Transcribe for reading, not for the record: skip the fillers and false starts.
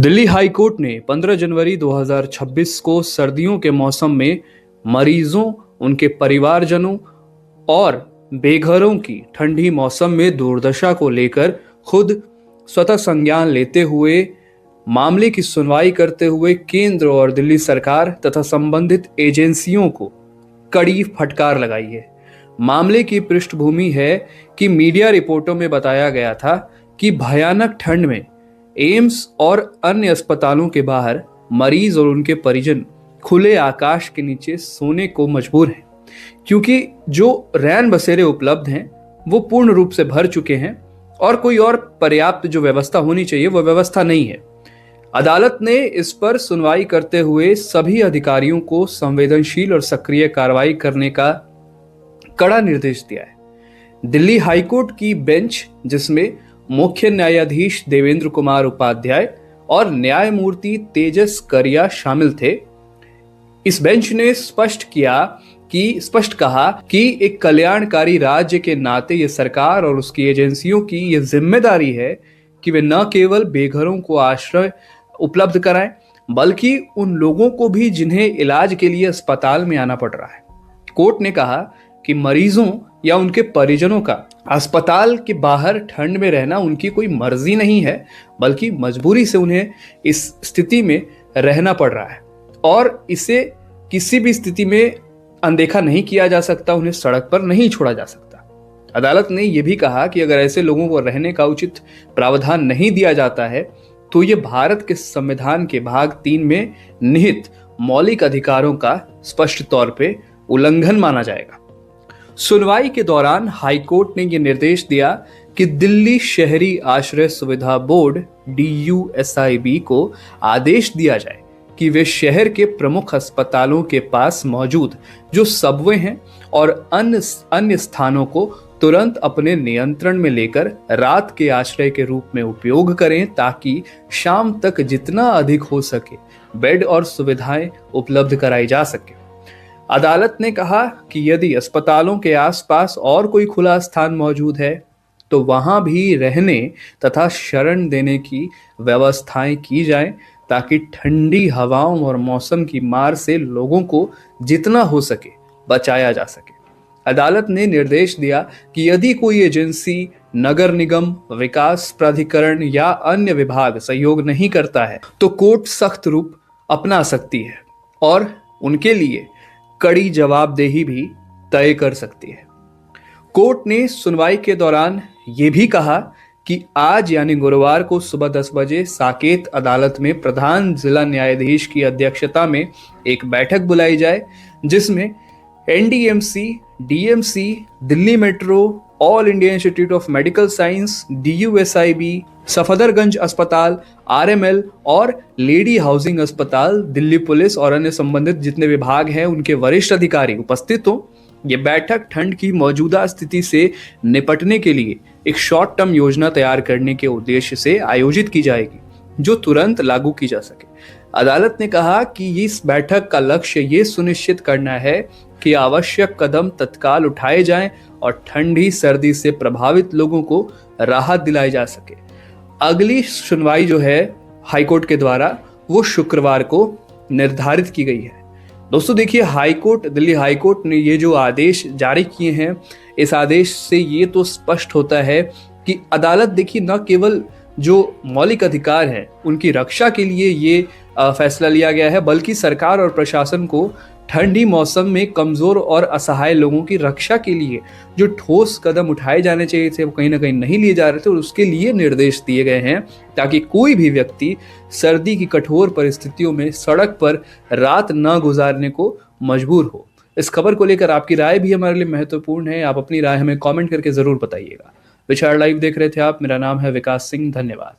Delhi high court ने 15 जनवरी 2026 को सर्दियों के मौसम में मरीजों, उनके परिवारजनों और बेघरों की ठंडी मौसम में दुर्दशा को लेकर खुद स्वतः संज्ञान लेते हुए मामले की सुनवाई करते हुए केंद्र और दिल्ली सरकार तथा संबंधित एजेंसियों को कड़ी फटकार लगाई है। मामले की पृष्ठभूमि है कि मीडिया रिपोर्टों में बताया गया था कि भयानक ठंड में एम्स और अन्य अस्पतालों के बाहर मरीज और उनके परिजन खुले आकाश के नीचे सोने को मजबूर हैं, क्योंकि जो रैन बसेरे उपलब्ध हैं वो पूर्ण रूप से भर चुके हैं और कोई और पर्याप्त जो व्यवस्था होनी चाहिए वो व्यवस्था नहीं है। अदालत ने इस पर सुनवाई करते हुए सभी अधिकारियों को संवेदनशील और सक्रिय कार्रवाई करने का कड़ा निर्देश दिया है। दिल्ली हाईकोर्ट की बेंच, जिसमें मुख्य न्यायाधीश देवेंद्र कुमार उपाध्याय और न्यायमूर्ति तेजस करिया शामिल थे, इस बेंच ने स्पष्ट कहा कि एक कल्याणकारी राज्य के नाते ये सरकार और उसकी एजेंसियों की ये जिम्मेदारी है कि वे न केवल बेघरों को आश्रय उपलब्ध कराएं, बल्कि उन लोगों को भी जिन्हें इलाज के लिए अस्पताल में आना पड़ रहा है। कोर्ट ने कहा कि मरीजों या उनके परिजनों का अस्पताल के बाहर ठंड में रहना उनकी कोई मर्जी नहीं है, बल्कि मजबूरी से उन्हें इस स्थिति में रहना पड़ रहा है और इसे किसी भी स्थिति में अनदेखा नहीं किया जा सकता, उन्हें सड़क पर नहीं छोड़ा जा सकता। अदालत ने यह भी कहा कि अगर ऐसे लोगों को रहने का उचित प्रावधान नहीं दिया जाता है तो ये भारत के संविधान के भाग 3 में निहित मौलिक अधिकारों का स्पष्ट तौर पे उल्लंघन माना जाएगा। सुनवाई के दौरान हाईकोर्ट ने यह निर्देश दिया कि दिल्ली शहरी आश्रय सुविधा बोर्ड DUSIB को आदेश दिया जाए कि वे शहर के प्रमुख अस्पतालों के पास मौजूद जो सबवे हैं और अन्य स्थानों को तुरंत अपने नियंत्रण में लेकर रात के आश्रय के रूप में उपयोग करें, ताकि शाम तक जितना अधिक हो सके बेड और सुविधाएं उपलब्ध कराई जा सके। अदालत ने कहा कि यदि अस्पतालों के आसपास और कोई खुला स्थान मौजूद है तो वहां भी रहने तथा शरण देने की व्यवस्थाएं की जाएं, ताकि ठंडी हवाओं और मौसम की मार से लोगों को जितना हो सके बचाया जा सके। अदालत ने निर्देश दिया कि यदि कोई एजेंसी, नगर निगम, विकास प्राधिकरण या अन्य विभाग सहयोग नहीं करता है तो कोर्ट सख्त रूप अपना सकती है और उनके लिए कड़ी जवाबदेही भी तय कर सकती है। कोर्ट ने सुनवाई के दौरान यह भी कहा कि आज यानी गुरुवार को सुबह 10 बजे साकेत अदालत में प्रधान जिला न्यायाधीश की अध्यक्षता में एक बैठक बुलाई जाए, जिसमें NDMC, DMC, Delhi Metro, All India Institute of Medical Science, DUSIB, Safdarjung अस्पताल, RML और लेडी हाउसिंग अस्पताल, दिल्ली पुलिस और अन्य संबंधित जितने विभाग हैं उनके वरिष्ठ अधिकारी उपस्थित हों। ये बैठक ठंड की मौजूदा स्थिति से निपटने के लिए एक शॉर्ट टर्म योजना तैयार करने के उद्देश्य से आयोजित की जाएगी, जो तुरंत लागू की जा सके। अदालत ने कहा कि इस बैठक का लक्ष्य ये सुनिश्चित करना है कि आवश्यक कदम तत्काल उठाए जाएं और ठंडी सर्दी से प्रभावित लोगों को राहत दिलाई जा सके। अगली सुनवाई जो है हाईकोर्ट के द्वारा वो शुक्रवार को निर्धारित की गई है। दोस्तों देखिए, दिल्ली हाईकोर्ट ने ये जो आदेश जारी किए हैं, इस आदेश से ये तो स्पष्ट होता है कि अदालत देखिए न केवल जो मौलिक अधिकार हैं उनकी रक्षा के लिए ये फैसला लिया गया है, बल्कि सरकार और प्रशासन को ठंडी मौसम में कमजोर और असहाय लोगों की रक्षा के लिए जो ठोस कदम उठाए जाने चाहिए थे वो कहीं ना कहीं नहीं लिए जा रहे थे और उसके लिए निर्देश दिए गए हैं, ताकि कोई भी व्यक्ति सर्दी की कठोर परिस्थितियों में सड़क पर रात न गुजारने को मजबूर हो। इस खबर को लेकर आपकी राय भी हमारे लिए महत्वपूर्ण है। आप अपनी राय हमें कॉमेंट करके जरूर बताइएगा। विचार लाइव देख रहे थे आप। मेरा नाम है विकास सिंह। धन्यवाद।